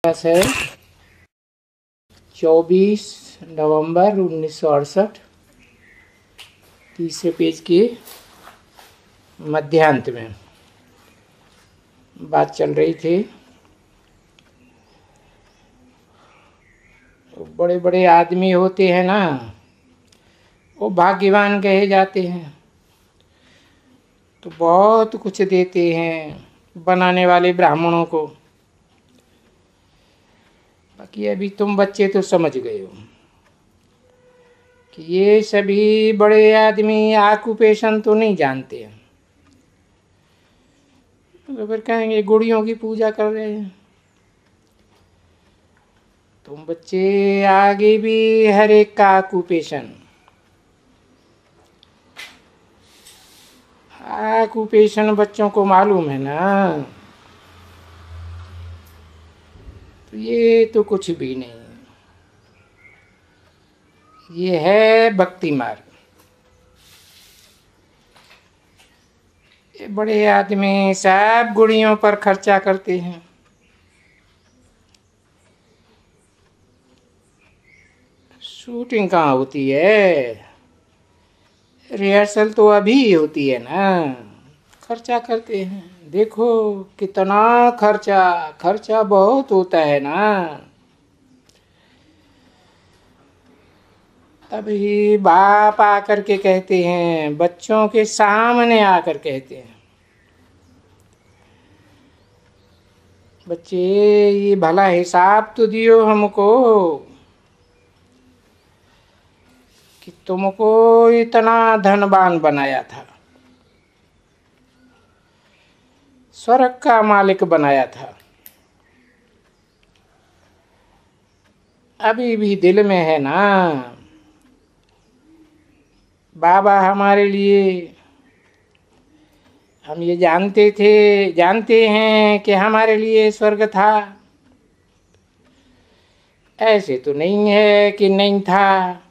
दिवस है 24 नवंबर 1968। तीसरे पेज के मध्यांत में बात चल रही थी। बड़े बड़े आदमी होते हैं ना, वो भाग्यवान कहे जाते हैं, तो बहुत कुछ देते हैं बनाने वाले ब्राह्मणों को। बाकी अभी तुम बच्चे तो समझ गए हो कि ये सभी बड़े आदमी ऑक्यूपेशन तो नहीं जानते हैं, तो फिर कहेंगे गुड़ियों की पूजा कर रहे हैं। तुम बच्चे आगे भी हर एक का ऑक्यूपेशन बच्चों को मालूम है ना, तो ये तो कुछ भी नहीं, ये है भक्ति मार्ग। ये बड़े आदमी सब गुड़ियों पर खर्चा करते हैं। शूटिंग कहाँ होती है, रिहर्सल तो अभी होती है ना। खर्चा करते हैं, देखो कितना खर्चा बहुत होता है ना। तभी बाप आकर के कहते हैं, बच्चों के सामने आकर कहते हैं, बच्चे ये भला हिसाब तो दियो हमको कि तुमको इतना धनवान बनाया था, स्वर्ग का मालिक बनाया था, अभी भी दिल में है ना। बाबा हमारे लिए, हम ये जानते हैं कि हमारे लिए स्वर्ग था। ऐसे तो नहीं है कि नहीं था।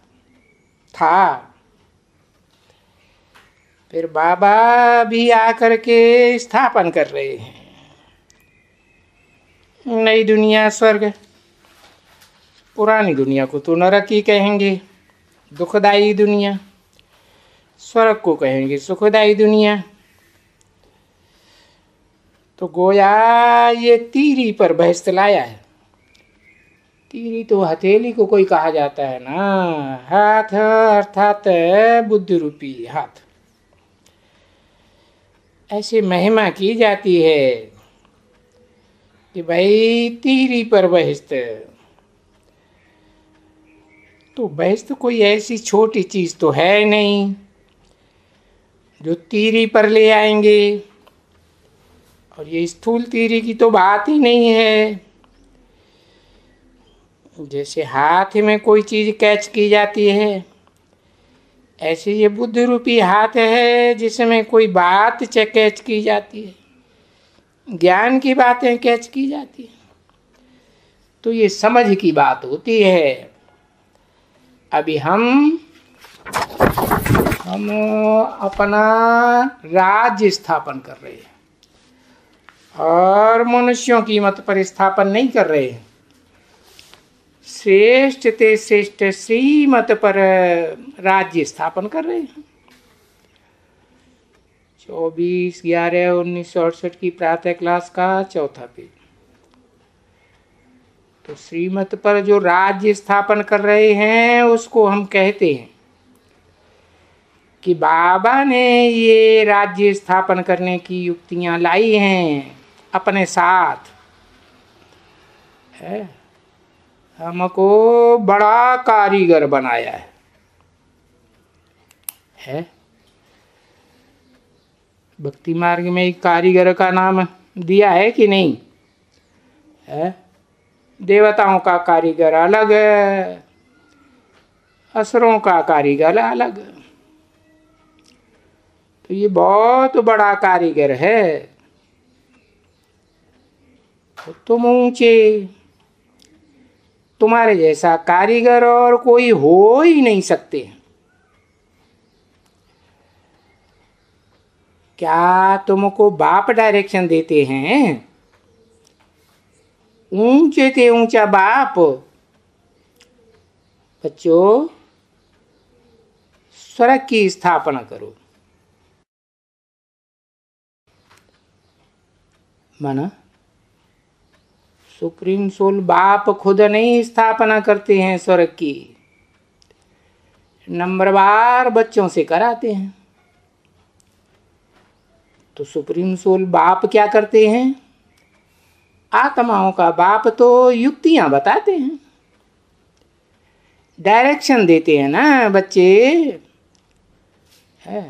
फिर बाबा भी आकर के स्थापन कर रहे हैं नई दुनिया स्वर्ग। पुरानी दुनिया को तो नरक ही कहेंगे, दुखदाई दुनिया। स्वर्ग को कहेंगे सुखदाई दुनिया। तो गोया ये तीरी पर बहस लाया है। तीरी तो हथेली को कोई कहा जाता है ना, हाथ अर्थात बुद्धि रूपी हाथ। ऐसे महिमा की जाती है कि भाई तीरी पर बहस। तो बहस तो कोई ऐसी छोटी चीज तो है नहीं जो तीरी पर ले आएंगे। और ये स्थूल तीरी की तो बात ही नहीं है। जैसे हाथ में कोई चीज कैच की जाती है, ऐसे ये बुद्धि रूपी हाथ है जिसमें कोई बात कैच की जाती है, ज्ञान की बातें कैच की जाती है। तो ये समझ की बात होती है। अभी हम अपना राज्य स्थापन कर रहे हैं और मनुष्यों की मत पर स्थापन नहीं कर रहे हैं। श्रेष्ठ ते श्रेष्ठ श्रीमत पर राज्य स्थापन कर रहे हैं। 24/11/1968 की प्रातः क्लास का चौथा पेज। तो श्रीमत पर जो राज्य स्थापन कर रहे हैं उसको हम कहते हैं कि बाबा ने ये राज्य स्थापन करने की युक्तियां लाई हैं अपने साथ। है, हमको बड़ा कारीगर बनाया है। भक्ति मार्ग में एक कारीगर का नाम दिया है कि नहीं है? देवताओं का कारीगर अलग है, असुरों का कारीगर अलग। तो ये बहुत बड़ा कारीगर है। तो तुम ऊंचे, तुम्हारे जैसा कारीगर और कोई हो ही नहीं सकते। क्या तुमको बाप डायरेक्शन देते हैं? ऊंचे ते ऊंचा बाप। बच्चों, स्वर्ग की स्थापना करो। माना सुप्रीम सोल बाप खुद नहीं स्थापना करते हैं स्वर्ग की, नंबरवार बच्चों से कराते हैं। तो सुप्रीम सोल बाप क्या करते हैं? आत्माओं का बाप तो युक्तियां बताते हैं, डायरेक्शन देते हैं ना बच्चे है।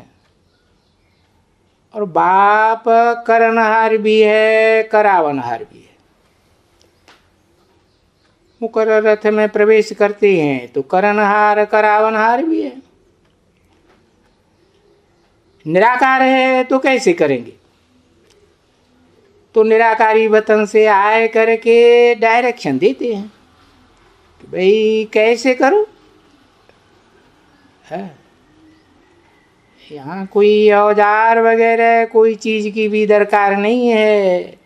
और बाप करनहार भी है, करावनहार भी है। मुकर्रर रथ में प्रवेश करते हैं तो करनहार करावनहार भी है। निराकार है तो कैसे करेंगे? तो निराकारी वतन से आए करके डायरेक्शन देते हैं कि भाई कैसे करो। है यहाँ कोई औजार वगैरह कोई चीज की भी दरकार नहीं है,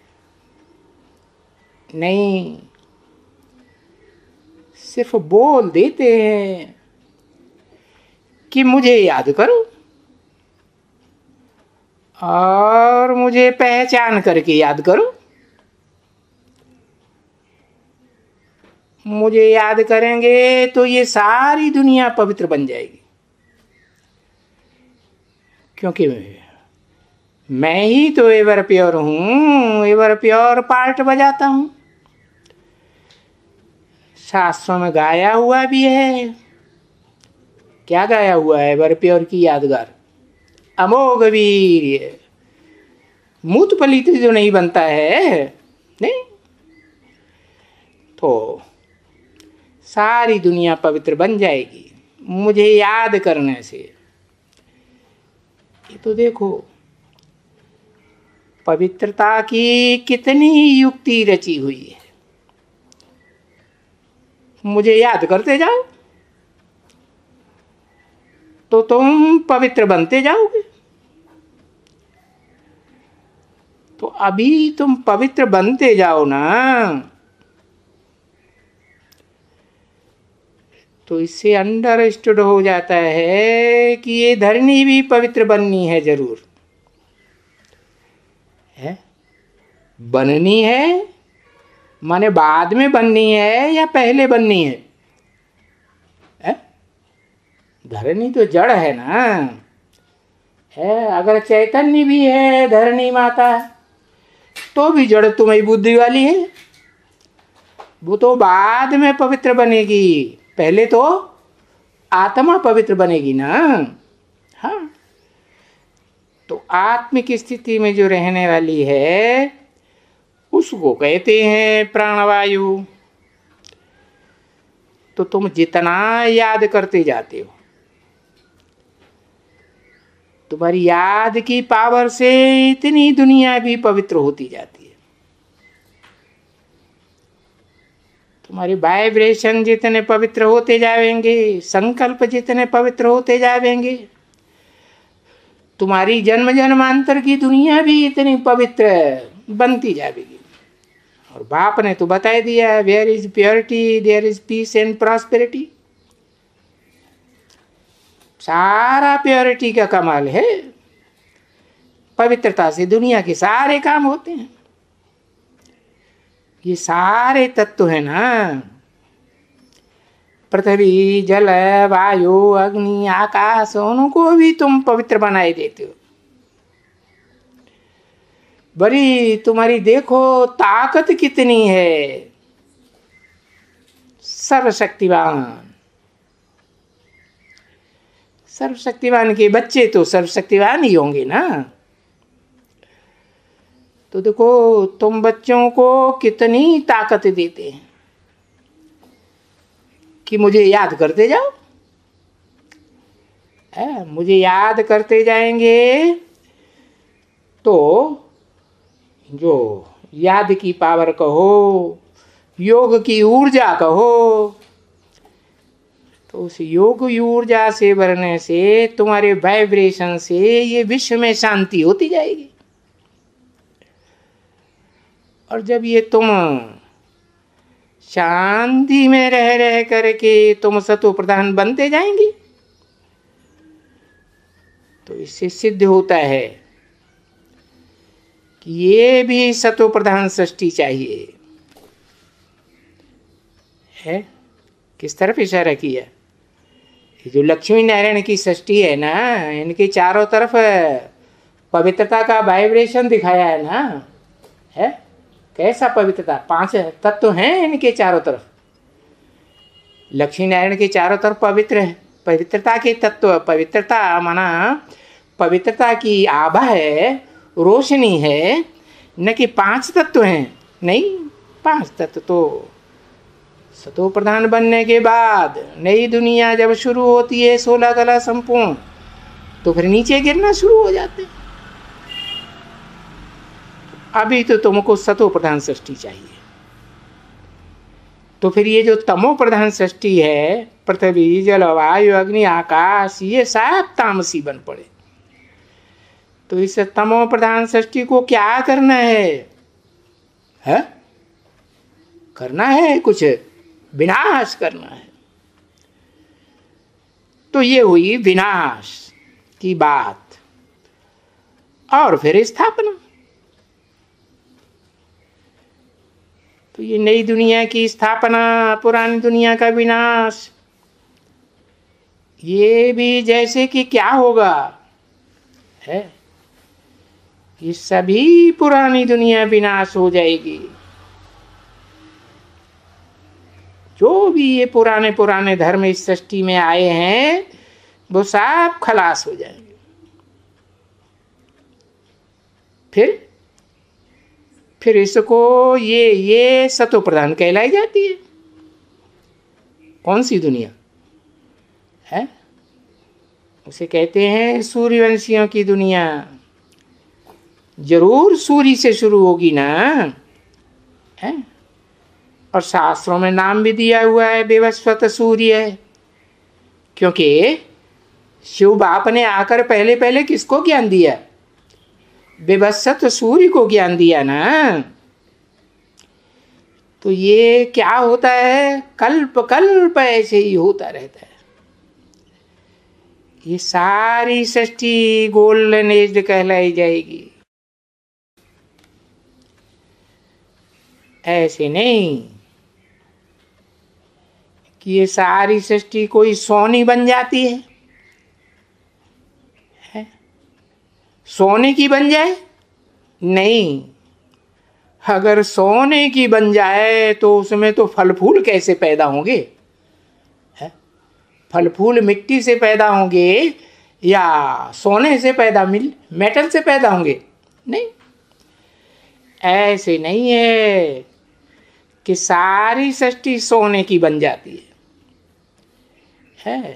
नहीं, सिर्फ बोल देते हैं कि मुझे याद करो और मुझे पहचान करके याद करो। मुझे याद करेंगे तो ये सारी दुनिया पवित्र बन जाएगी, क्योंकि मैं ही तो एवर प्योर हूं, एवर प्योर पार्ट बजाता हूं। शास्त्रों में गाया हुआ भी है। क्या गाया हुआ है? एवर प्योर की यादगार, अमोघ वीर, मूत पलित जो नहीं बनता है, नहीं तो सारी दुनिया पवित्र बन जाएगी मुझे याद करने से। ये तो देखो पवित्रता की कितनी युक्ति रची हुई है। मुझे याद करते जाओ तो तुम पवित्र बनते जाओगे। तो अभी तुम पवित्र बनते जाओ ना, तो इससे अंडरस्टूड हो जाता है कि ये धरनी भी पवित्र बननी है, जरूर है। बननी है माने बाद में बननी है या पहले बननी है? धरनी तो जड़ है ना, है। अगर चैतन्य भी है धरनी माता, तो भी जड़ तुम्हारी बुद्धि वाली है। वो तो बाद में पवित्र बनेगी, पहले तो आत्मा पवित्र बनेगी ना। हाँ, तो आत्मिक स्थिति में जो रहने वाली है उसको कहते हैं प्राणवायु। तो तुम जितना याद करते जाते हो, तुम्हारी याद की पावर से इतनी दुनिया भी पवित्र होती जाती है। तुम्हारी वाइब्रेशन जितने पवित्र होते जाएंगे, संकल्प जितने पवित्र होते जाएंगे, तुम्हारी जन्म जन्मांतर की दुनिया भी इतनी पवित्र बनती जाएगी। और बाप ने तो बता दिया, where is purity there is peace and prosperity. सारा प्योरिटी का कमाल है। पवित्रता से दुनिया के सारे काम होते हैं। ये सारे तत्व है ना, पृथ्वी जल वायु अग्नि आकाश, उनको भी तुम पवित्र बनाए देते हो। बड़ी तुम्हारी देखो ताकत कितनी है। सर्वशक्तिवान, सर्वशक्तिवान के बच्चे तो सर्वशक्तिवान ही होंगे ना। तो देखो तुम बच्चों को कितनी ताकत देते हैं कि मुझे याद करते जाओ। मुझे याद करते जाएंगे तो जो याद की पावर कहो, योग की ऊर्जा कहो, तो उस योग ऊर्जा से भरने से, तुम्हारे वाइब्रेशन से ये विश्व में शांति होती जाएगी। और जब ये तुम शांति में रह रह करके तुम सतो प्रधान बनते जाएंगे। तो इससे सिद्ध होता है कि ये भी सतो प्रधान सृष्टि चाहिए। है किस तरफ इशारा किया? ये जो लक्ष्मी नारायण की सृष्टि है ना, इनके चारों तरफ पवित्रता का वाइब्रेशन दिखाया है ना। है कैसा पवित्रता? 5 तत्व हैं इनके चारों तरफ। लक्ष्मी नारायण के चारों तरफ पवित्र है, पवित्रता के तत्व। पवित्रता माना पवित्रता की आभा है, रोशनी है, न कि 5 तत्व हैं। नहीं, 5 तत्व तो सतो प्रधान बनने के बाद नई दुनिया जब शुरू होती है 16 कला संपूर्ण, तो फिर नीचे गिरना शुरू हो जाते। अभी तो तुमको सतो प्रधान सृष्टि चाहिए। तो फिर ये जो तमो प्रधान सृष्टि है, पृथ्वी, जल, वायु, अग्नि, आकाश, ये सब तामसी बन पड़े। तो इस तमो प्रधान सृष्टि को क्या करना है? करना है कुछ, विनाश करना है। तो ये हुई विनाश की बात। और फिर स्थापना। तो ये नई दुनिया की स्थापना, पुरानी दुनिया का विनाश, ये भी जैसे कि क्या होगा है, ये सभी पुरानी दुनिया विनाश हो जाएगी। जो भी ये पुराने पुराने धर्म इस सृष्टि में आए हैं, वो सब खलास हो जाएंगे। फिर इसको ये सतो प्रधान कहलाई जाती है। कौन सी दुनिया है? उसे कहते हैं सूर्यवंशियों की दुनिया। जरूर सूर्य से शुरू होगी ना, है? और शास्त्रों में नाम भी दिया हुआ है, विवस्वत सूर्य। क्योंकि शिव बाप ने आकर पहले पहले किसको ज्ञान दिया? विवस्वत सूर्य को ज्ञान दिया ना। तो ये क्या होता है? कल्प कल्प ऐसे ही होता रहता है। ये सारी सृष्टि गोल्डन एज कहलाई जाएगी। ऐसे नहीं कि ये सारी सृष्टि कोई सोनी बन जाती है, सोने की बन जाए। नहीं, अगर सोने की बन जाए तो उसमें तो फल फूल कैसे पैदा होंगे? फल फूल मिट्टी से पैदा होंगे या सोने से पैदा, मेटल से पैदा होंगे? नहीं, ऐसे नहीं है कि सारी सृष्टि सोने की बन जाती है।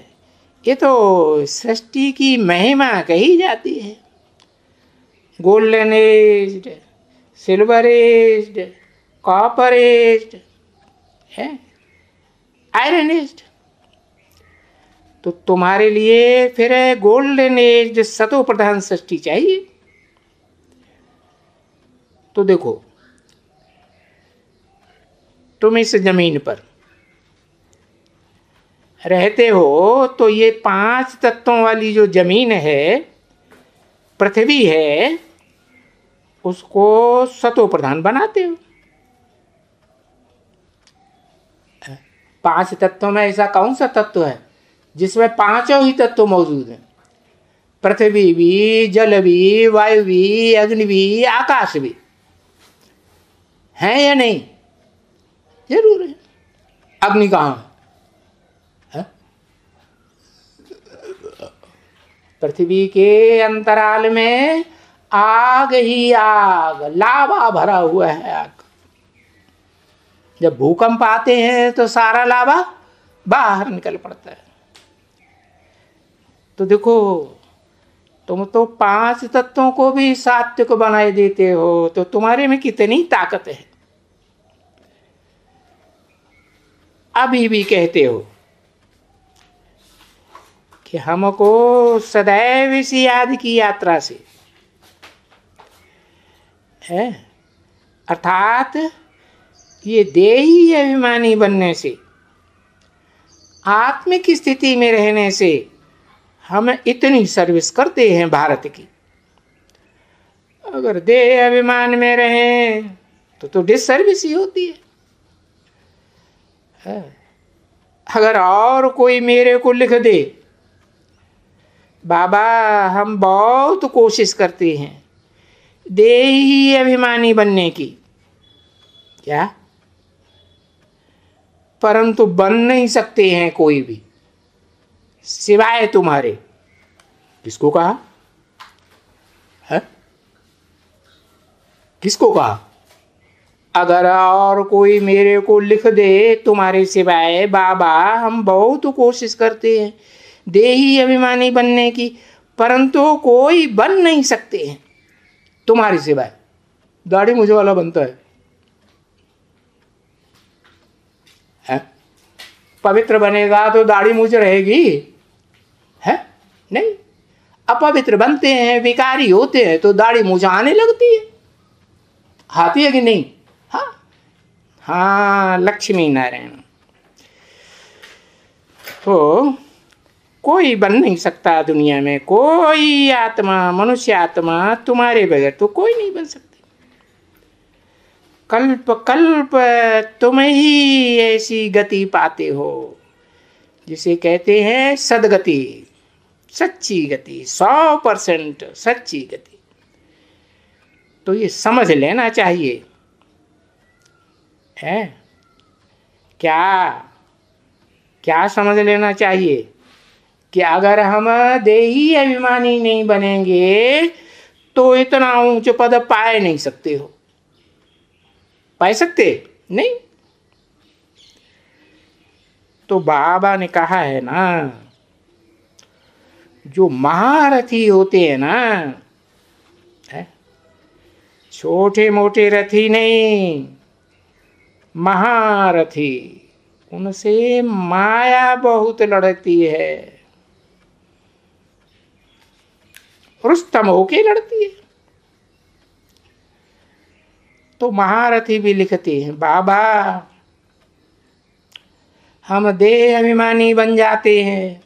ये तो सृष्टि की महिमा कही जाती है। Golden age, silver age, copper age, है आयरन एज। तो तुम्हारे लिए फिर गोल्डन एज सतो प्रधान सृष्टि चाहिए। तो देखो, तुम इस जमीन पर रहते हो, तो ये 5 तत्वों वाली जो जमीन है, पृथ्वी है, उसको सतो प्रधान बनाते हो। 5 तत्वों में ऐसा कौन सा तत्व है जिसमें 5 ही तत्व मौजूद हैं? पृथ्वी भी, जल भी, वायु भी, अग्नि भी, आकाश भी है या नहीं? जरूर है। अग्नि कहाँ है? पृथ्वी के अंतराल में आग ही आग, लावा भरा हुआ है आग। जब भूकंप आते हैं तो सारा लावा बाहर निकल पड़ता है। तो देखो, तुम तो 5 तत्वों को भी सात्विक बनाए देते हो, तो तुम्हारे में कितनी ताकत है। अभी भी कहते हो कि हमको सदैव इस याद की यात्रा से है, अर्थात ये देही अभिमानी बनने से, आत्मिक स्थिति में रहने से हम इतनी सर्विस करते हैं भारत की। अगर देह अभिमान में रहें तो डिसर्विस ही होती है। अगर और कोई मेरे को लिख दे, बाबा हम बहुत कोशिश करते हैं देही अभिमानी बनने की, क्या, परंतु बन नहीं सकते हैं कोई भी सिवाय तुम्हारे। किसको कहा है? किसको कहा? अगर और कोई मेरे को लिख दे तुम्हारे सिवाय, बाबा हम बहुत कोशिश करते हैं देही अभिमानी बनने की, परंतु कोई बन नहीं सकते हैं तुम्हारे सिवाय। दाढ़ी मुझे वाला बनता है? पवित्र बनेगा तो दाढ़ी मूछ रहेगी है? नहीं। अपवित्र बनते हैं, विकारी होते हैं तो दाढ़ी मूछ आने लगती है, आती है कि नहीं? हाँ लक्ष्मी नारायण। तो कोई बन नहीं सकता दुनिया में, कोई आत्मा, मनुष्य आत्मा तुम्हारे बगैर तो कोई नहीं बन सकती। कल्प कल्प तुम ही ऐसी गति पाते हो जिसे कहते हैं सदगति, सच्ची गति, 100% सच्ची गति। तो ये समझ लेना चाहिए है। क्या क्या समझ लेना चाहिए कि अगर हम देही अभिमानी नहीं बनेंगे तो इतना ऊंच पद पाए नहीं सकते हो। पाए सकते नहीं। तो बाबा ने कहा है ना, जो महारथी होते हैं ना, छोटे मोटे रथी नहीं, महारथी, उनसे माया बहुत लड़ती है, रुस्तम होके लड़ती है। तो महारथी भी लिखते हैं, बाबा हम देह अभिमानी बन जाते हैं,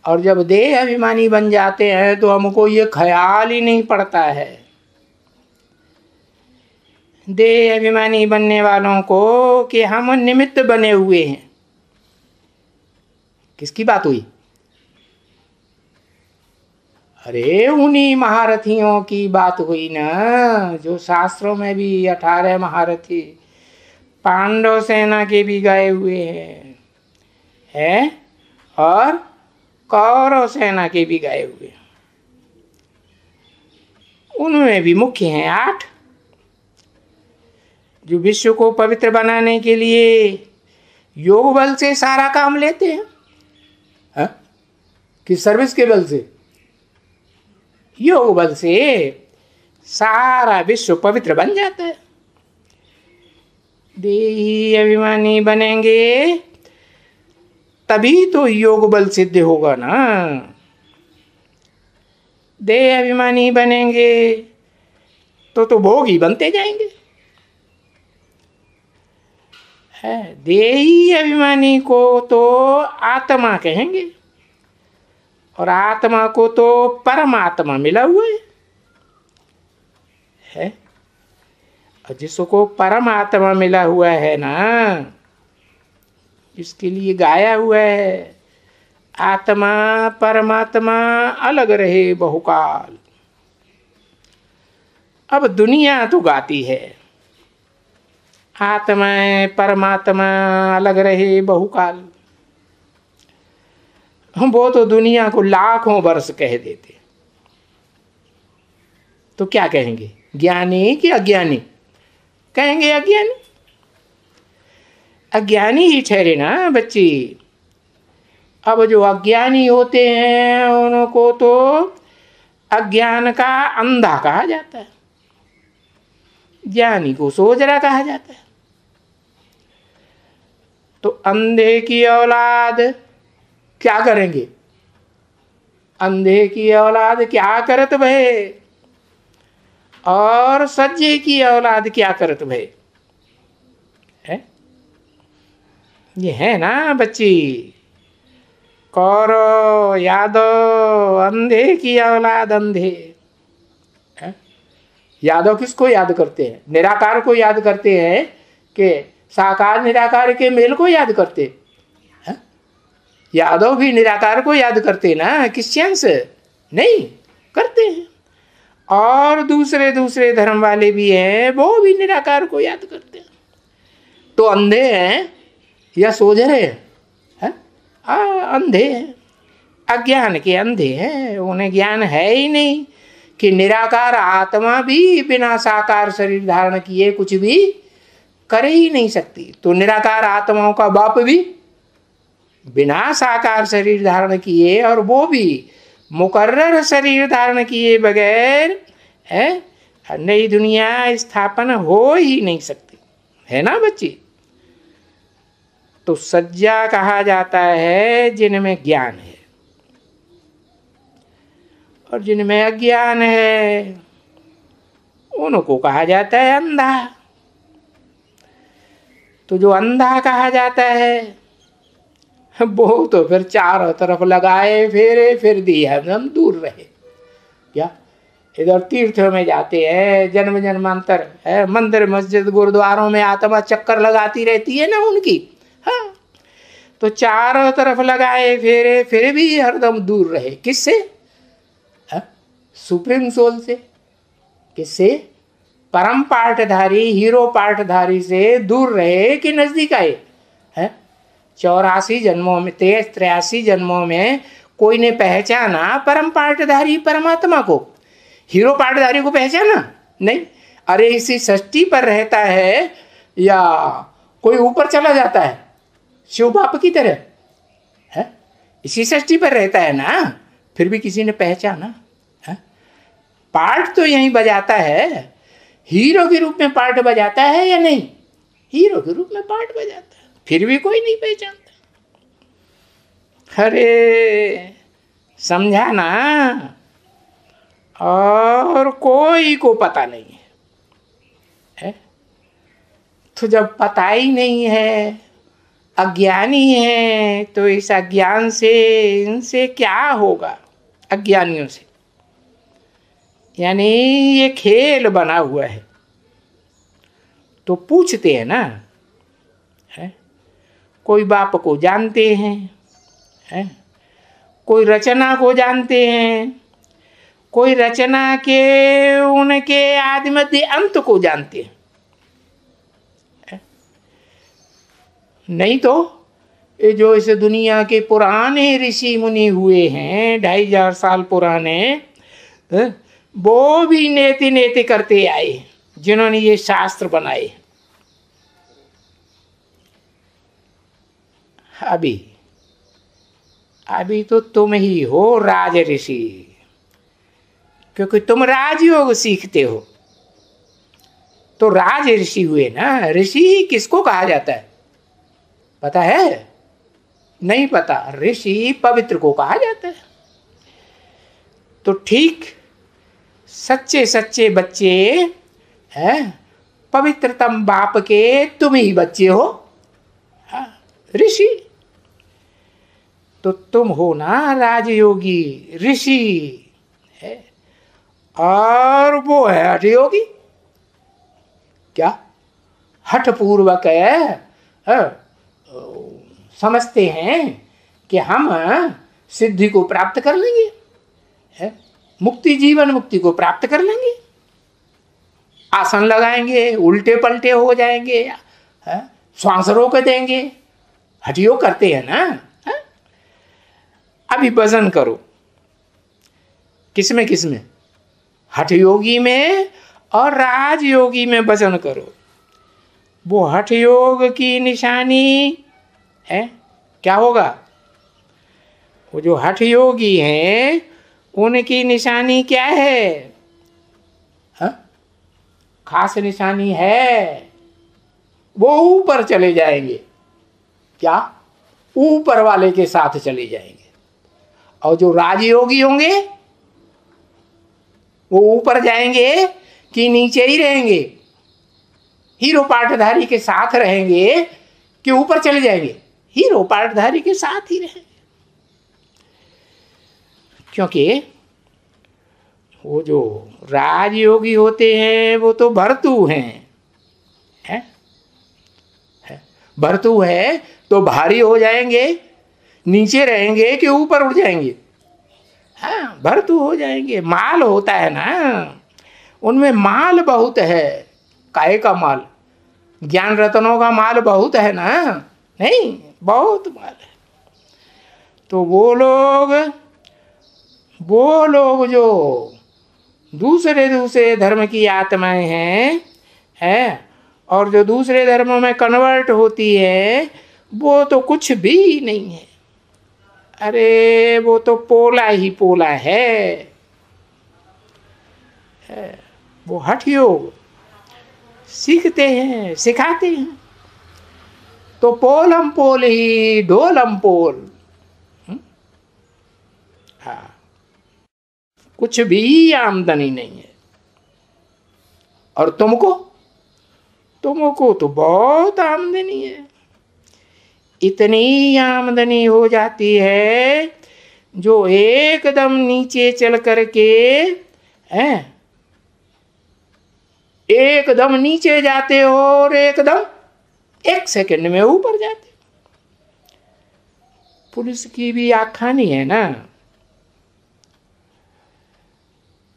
और जब देह अभिमानी बन जाते हैं तो हमको ये ख्याल ही नहीं पड़ता है। देह अभिमानी बनने वालों को कि हम निमित्त बने हुए हैं। किसकी बात हुई? अरे उन्हीं महारथियों की बात हुई ना, जो शास्त्रों में भी 18 महारथी पांडव सेना के भी गए हुए हैं और कौरव सेना के भी गए हुए हैं। उनमें भी मुख्य हैं 8, जो विश्व को पवित्र बनाने के लिए योग बल से सारा काम लेते हैं। कि सर्विस के बल से? योग बल से सारा विश्व पवित्र बन जाता है। देही अभिमानी बनेंगे तभी तो योग बल सिद्ध होगा ना। देह अभिमानी बनेंगे तो भोगी बनते जाएंगे। है, देही अभिमानी को तो आत्मा कहेंगे और आत्मा को तो परमात्मा मिला हुआ है। और जिसको परमात्मा मिला हुआ है ना, जिसके लिए गाया हुआ है, आत्मा परमात्मा अलग रहे बहुकाल। अब दुनिया तो गाती है आत्मा परमात्मा अलग रहे बहुकाल। वो तो दुनिया को लाखों वर्ष कह देते। तो क्या कहेंगे, ज्ञानी कि अज्ञानी? कहेंगे अज्ञानी। अज्ञानी ही ठहरे ना बच्ची। अब जो अज्ञानी होते हैं उनको तो अज्ञान का अंधा कहा जाता है, ज्ञानी को सोजरा कहा जाता है। तो अंधे की औलाद क्या करेंगे? अंधे की औलाद क्या करत भय, और सज्जे की औलाद क्या करत भय? है? ये है ना बच्ची, कौरव यादव अंधे की औलाद अंधे। यादव किसको याद करते हैं? निराकार को याद करते हैं कि साकार निराकार के मेल को याद करते हैं? यादव भी निराकार को याद करते ना, क्रिश्चियन से नहीं करते हैं। और दूसरे दूसरे धर्म वाले भी हैं, वो भी निराकार को याद करते हैं। तो अंधे हैं या सोझरे हैं? अंधे हैं, अज्ञान के अंधे हैं। उन्हें ज्ञान है ही नहीं कि निराकार आत्मा भी बिना साकार शरीर धारण किए कुछ भी कर ही नहीं सकती। तो निराकार आत्माओं का बाप भी बिना साकार शरीर धारण किए, और वो भी मुकर्रर शरीर धारण किए बगैर नई दुनिया स्थापन हो ही नहीं सकती, है ना बच्ची? तो सज्जा कहा जाता है जिनमें ज्ञान है, और जिनमें अज्ञान है उनको कहा जाता है अंधा। तो जो अंधा कहा जाता है वो तो फिर चारों तरफ लगाए फेरे फिर दिए हम दूर रहे। क्या इधर तीर्थों में जाते हैं, जन्म जन्मांतर है, मंदिर मस्जिद गुरुद्वारों में आत्मा चक्कर लगाती रहती है ना उनकी। हाँ, तो चारों तरफ लगाए फेरे फिर भी हरदम दूर रहे। किससे? सुप्रीम सोल से। किससे? परम पाठधारी हीरो पाठधारी से दूर रहे कि नजदीक आए? 84 जन्मों में 83 जन्मों में कोई ने पहचाना परम पाठधारी परमात्मा को? हीरो पाठधारी को पहचाना नहीं। अरे इसी सृष्टि पर रहता है या कोई ऊपर चला जाता है शिव बाप की तरह? है इसी सृष्टि पर रहता है ना, फिर भी किसी ने पहचाना? पार्ट तो यहीं बजाता है, हीरो के रूप में पार्ट बजाता है या नहीं? हीरो के रूप में पार्ट बजाता है, फिर भी कोई नहीं पहचानता। अरे समझा ना? और कोई को पता नहीं है। तो जब पता ही नहीं है, अज्ञानी है, तो इस अज्ञान से इनसे क्या होगा? अज्ञानियों से यानी ये खेल बना हुआ है। तो पूछते हैं ना, कोई बाप को जानते हैं, कोई रचना को जानते हैं, कोई रचना के उनके आदि मध्य अंत को जानते हैं। नहीं तो ये जो इस दुनिया के पुराने ऋषि मुनि हुए हैं 2500 साल पुराने, वो भी नेति नेति करते आए जिन्होंने ये शास्त्र बनाए। अभी तो तुम ही हो राज ऋषि, क्योंकि तुम राजयोग सीखते हो तो राज ऋषि हुए ना। ऋषि किसको कहा जाता है पता है? नहीं पता। ऋषि पवित्र को कहा जाता है। तो ठीक सच्चे सच्चे बच्चे हैं, पवित्रतम बाप के तुम ही बच्चे हो, ऋषि। तो तुम हो ना राजयोगी ऋषि है, और वो है हठयोगी। क्या हठपूर्वक समझते हैं कि हम सिद्धि को प्राप्त कर लेंगे, मुक्ति जीवन मुक्ति को प्राप्त कर लेंगे, आसन लगाएंगे उल्टे पलटे हो जाएंगे, श्वास रोक देंगे। हठयोग करते हैं ना। अभी वजन करो, किसमें किसमें? हठयोगी में और राजयोगी में वजन करो। वो हठयोग की निशानी है क्या होगा? वो जो हठयोगी हैं उनकी निशानी क्या है? खास निशानी है, वो ऊपर चले जाएंगे। क्या? ऊपर वाले के साथ चले जाएंगे। और जो राजयोगी होंगे वो ऊपर जाएंगे कि नीचे ही रहेंगे? हीरो पाटधारी के साथ रहेंगे कि ऊपर चले जाएंगे? हीरो पाटधारी के साथ ही रहेंगे, क्योंकि वो जो राजयोगी होते हैं वो तो भर्तु हैं, है? भर्तु है तो भारी हो जाएंगे, नीचे रहेंगे कि ऊपर उड़ जाएंगे? हाँ, भर्तु हो जाएंगे। माल होता है ना, उनमें माल बहुत है। काहे का माल? ज्ञान रत्नों का माल बहुत है ना? नहीं, बहुत माल है। तो वो लोग जो दूसरे धर्म की आत्माएं हैं और जो दूसरे धर्मों में कन्वर्ट होती है, वो तो कुछ भी नहीं है। अरे वो तो पोला ही पोला है। वो हठ योग सीखते हैं, सिखाते हैं। तो पोलम पोल ही ढोलम पोल। हाँ, कुछ भी आमदनी नहीं है। और तुमको तो बहुत आमदनी है। इतनी आमदनी हो जाती है जो एकदम नीचे चल करके एकदम नीचे जाते हो और एकदम 1 सेकंड में ऊपर जाते। पुलिस की भी आखानी है ना,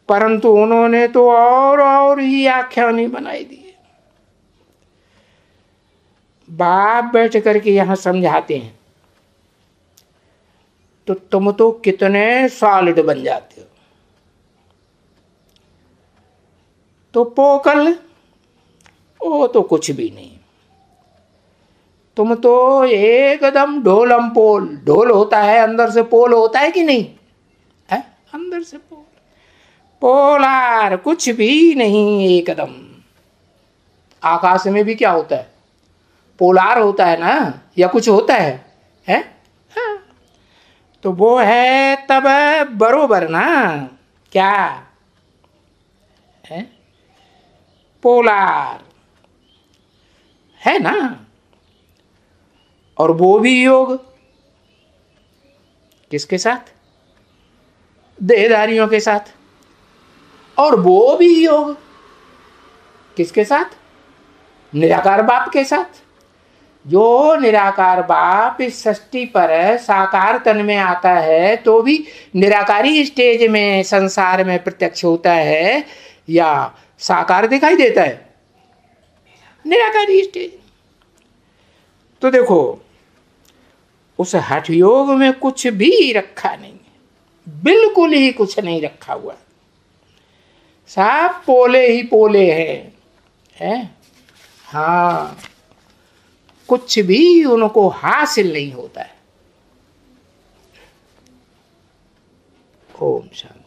परंतु उन्होंने तो और ही आख्यानी बनाई दी है। बाप बैठ करके यहां समझाते हैं तो तुम तो कितने सॉलिड बन जाते हो। तो पोकल वो तो कुछ भी नहीं, तुम तो एकदम ढोलम पोल। ढोल होता है, अंदर से पोल होता है कि नहीं है? अंदर से पोल, पोलार कुछ भी नहीं एकदम। आकाश में भी क्या होता है? पोलार होता है ना, या कुछ होता है? हाँ। तो वो है तब बरोबर ना, क्या है? पोलार है ना। और वो भी योग किसके साथ? देहधारियों के साथ। और वो भी योग किसके साथ? निराकार बाप के साथ। जो निराकार बाप इस सृष्टि पर साकार तन में आता है तो भी निराकारी स्टेज में संसार में प्रत्यक्ष होता है या साकार दिखाई देता है? निराकारी स्टेज। तो देखो, उस हठ योग में कुछ भी रखा नहीं है, बिल्कुल ही कुछ नहीं रखा हुआ। सब पोले ही पोले हैं। हाँ, कुछ भी उनको हासिल नहीं होता है। ओम शांति।